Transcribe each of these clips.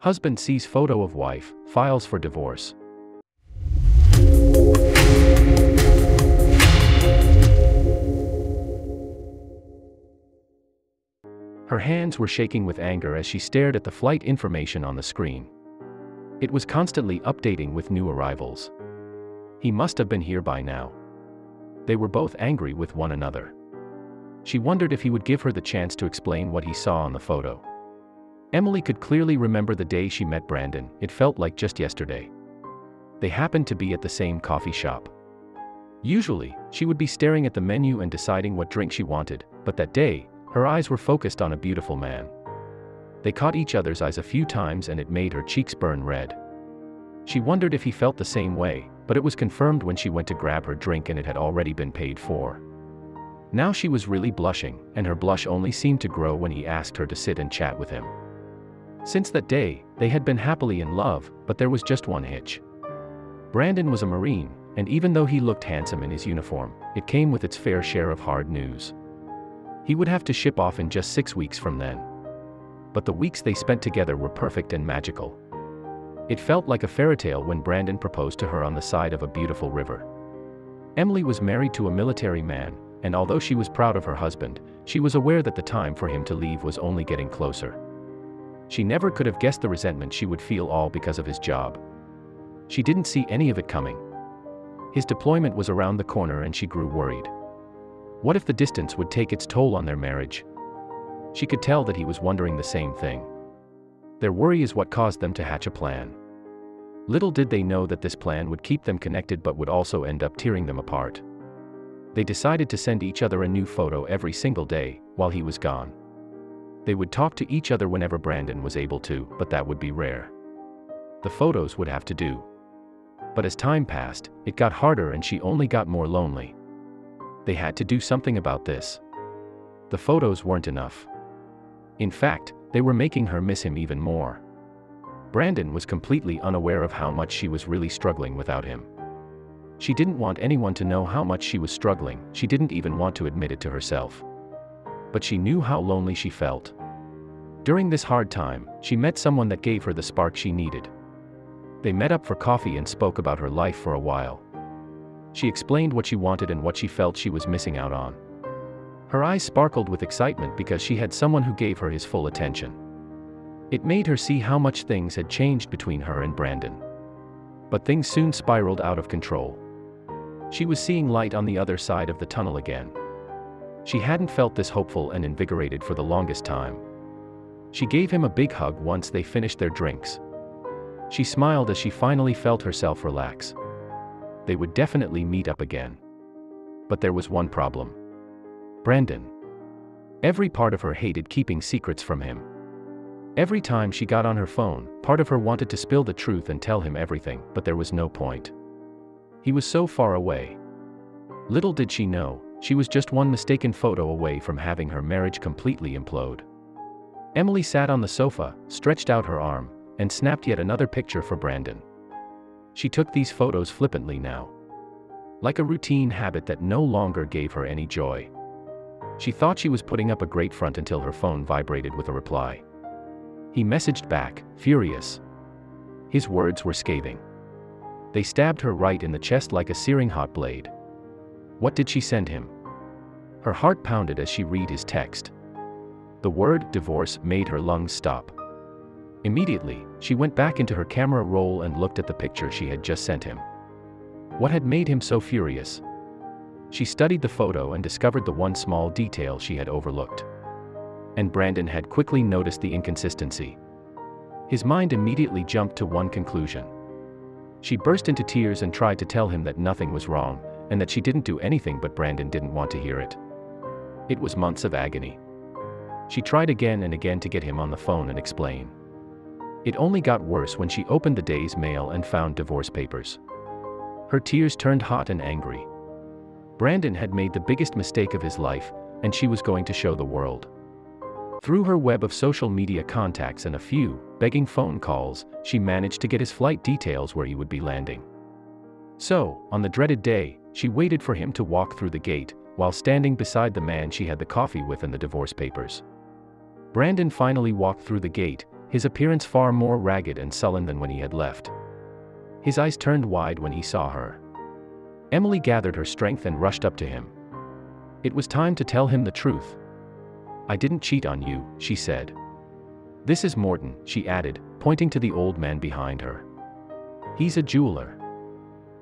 Husband sees photo of wife, files for divorce. Her hands were shaking with anger as she stared at the flight information on the screen. It was constantly updating with new arrivals. He must have been here by now. They were both angry with one another. She wondered if he would give her the chance to explain what he saw on the photo. Emily could clearly remember the day she met Brandon. It felt like just yesterday. They happened to be at the same coffee shop. Usually, she would be staring at the menu and deciding what drink she wanted, but that day, her eyes were focused on a beautiful man. They caught each other's eyes a few times and it made her cheeks burn red. She wondered if he felt the same way, but it was confirmed when she went to grab her drink and it had already been paid for. Now she was really blushing, and her blush only seemed to grow when he asked her to sit and chat with him. Since that day, they had been happily in love, but there was just one hitch. Brandon was a Marine, and even though he looked handsome in his uniform, it came with its fair share of hard news. He would have to ship off in just 6 weeks from then. But the weeks they spent together were perfect and magical. It felt like a fairy tale when Brandon proposed to her on the side of a beautiful river. Emily was married to a military man, and although she was proud of her husband, she was aware that the time for him to leave was only getting closer. She never could have guessed the resentment she would feel all because of his job. She didn't see any of it coming. His deployment was around the corner and she grew worried. What if the distance would take its toll on their marriage? She could tell that he was wondering the same thing. Their worry is what caused them to hatch a plan. Little did they know that this plan would keep them connected but would also end up tearing them apart. They decided to send each other a new photo every single day, while he was gone. They would talk to each other whenever Brandon was able to, but that would be rare. The photos would have to do. But as time passed, it got harder and she only got more lonely. They had to do something about this. The photos weren't enough. In fact, they were making her miss him even more. Brandon was completely unaware of how much she was really struggling without him. She didn't want anyone to know how much she was struggling. She didn't even want to admit it to herself. But she knew how lonely she felt. During this hard time, she met someone that gave her the spark she needed. They met up for coffee and spoke about her life for a while. She explained what she wanted and what she felt she was missing out on. Her eyes sparkled with excitement because she had someone who gave her his full attention. It made her see how much things had changed between her and Brandon. But things soon spiraled out of control. She was seeing light on the other side of the tunnel again. She hadn't felt this hopeful and invigorated for the longest time. She gave him a big hug once they finished their drinks. She smiled as she finally felt herself relax. They would definitely meet up again. But there was one problem. Brandon. Every part of her hated keeping secrets from him. Every time she got on her phone, part of her wanted to spill the truth and tell him everything, but there was no point. He was so far away. Little did she know, she was just one mistaken photo away from having her marriage completely implode. Emily sat on the sofa, stretched out her arm, and snapped yet another picture for Brandon. She took these photos flippantly now. Like a routine habit that no longer gave her any joy. She thought she was putting up a great front until her phone vibrated with a reply. He messaged back, furious. His words were scathing. They stabbed her right in the chest like a searing hot blade. What did she send him? Her heart pounded as she read his text. The word divorce made her lungs stop. Immediately, she went back into her camera roll and looked at the picture she had just sent him. What had made him so furious? She studied the photo and discovered the one small detail she had overlooked. And Brandon had quickly noticed the inconsistency. His mind immediately jumped to one conclusion. She burst into tears and tried to tell him that nothing was wrong, and that she didn't do anything, but Brandon didn't want to hear it. It was months of agony. She tried again and again to get him on the phone and explain. It only got worse when she opened the day's mail and found divorce papers. Her tears turned hot and angry. Brandon had made the biggest mistake of his life, and she was going to show the world. Through her web of social media contacts and a few begging phone calls, she managed to get his flight details where he would be landing. So, on the dreaded day, she waited for him to walk through the gate, while standing beside the man she had the coffee with and the divorce papers. Brandon finally walked through the gate, his appearance far more ragged and sullen than when he had left. His eyes turned wide when he saw her. Emily gathered her strength and rushed up to him. It was time to tell him the truth. "I didn't cheat on you," she said. "This is Morton," she added, pointing to the old man behind her. "He's a jeweler."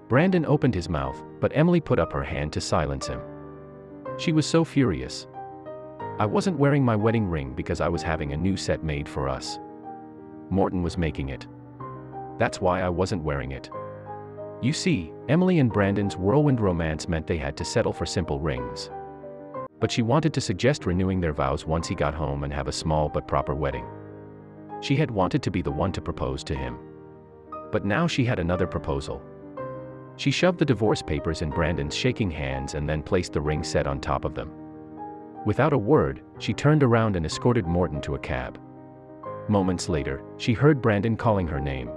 Brandon opened his mouth, but Emily put up her hand to silence him. She was so furious. "I wasn't wearing my wedding ring because I was having a new set made for us. Morton was making it. That's why I wasn't wearing it." You see, Emily and Brandon's whirlwind romance meant they had to settle for simple rings. But she wanted to suggest renewing their vows once he got home and have a small but proper wedding. She had wanted to be the one to propose to him. But now she had another proposal. She shoved the divorce papers in Brandon's shaking hands and then placed the ring set on top of them. Without a word, she turned around and escorted Morton to a cab. Moments later, she heard Brandon calling her name.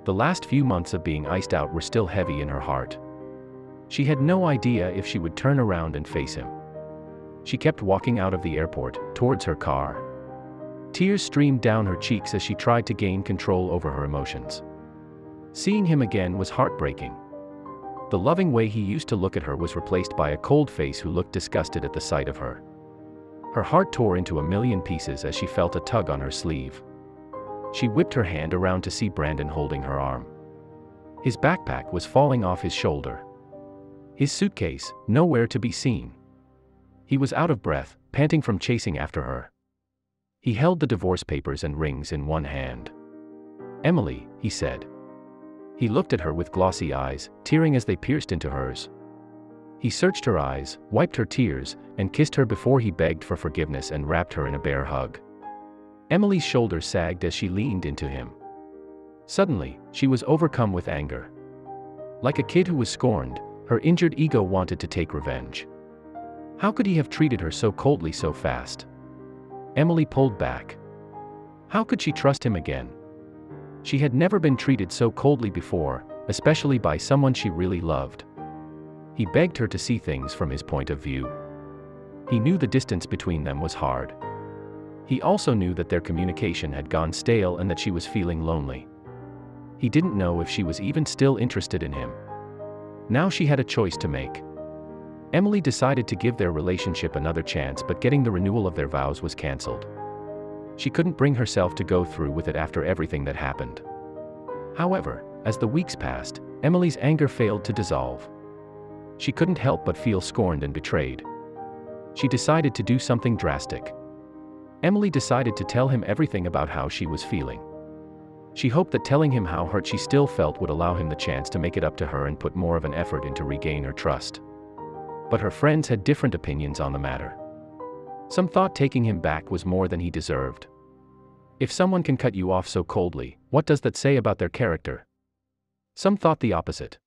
The last few months of being iced out were still heavy in her heart. She had no idea if she would turn around and face him. She kept walking out of the airport, towards her car. Tears streamed down her cheeks as she tried to gain control over her emotions. Seeing him again was heartbreaking. The loving way he used to look at her was replaced by a cold face who looked disgusted at the sight of her. Her heart tore into a million pieces as she felt a tug on her sleeve. She whipped her hand around to see Brandon holding her arm. His backpack was falling off his shoulder. His suitcase, nowhere to be seen. He was out of breath, panting from chasing after her. He held the divorce papers and rings in one hand. "Emily," he said. He looked at her with glossy eyes, tearing as they pierced into hers. He searched her eyes, wiped her tears, and kissed her before he begged for forgiveness and wrapped her in a bear hug. Emily's shoulders sagged as she leaned into him. Suddenly, she was overcome with anger. Like a kid who was scorned, her injured ego wanted to take revenge. How could he have treated her so coldly so fast? Emily pulled back. How could she trust him again? She had never been treated so coldly before, especially by someone she really loved. He begged her to see things from his point of view. He knew the distance between them was hard. He also knew that their communication had gone stale and that she was feeling lonely. He didn't know if she was even still interested in him. Now she had a choice to make. Emily decided to give their relationship another chance, but getting the renewal of their vows was cancelled. She couldn't bring herself to go through with it after everything that happened. However, as the weeks passed, Emily's anger failed to dissolve. She couldn't help but feel scorned and betrayed. She decided to do something drastic. Emily decided to tell him everything about how she was feeling. She hoped that telling him how hurt she still felt would allow him the chance to make it up to her and put more of an effort in to regain her trust. But her friends had different opinions on the matter. Some thought taking him back was more than he deserved. If someone can cut you off so coldly, what does that say about their character? Some thought the opposite.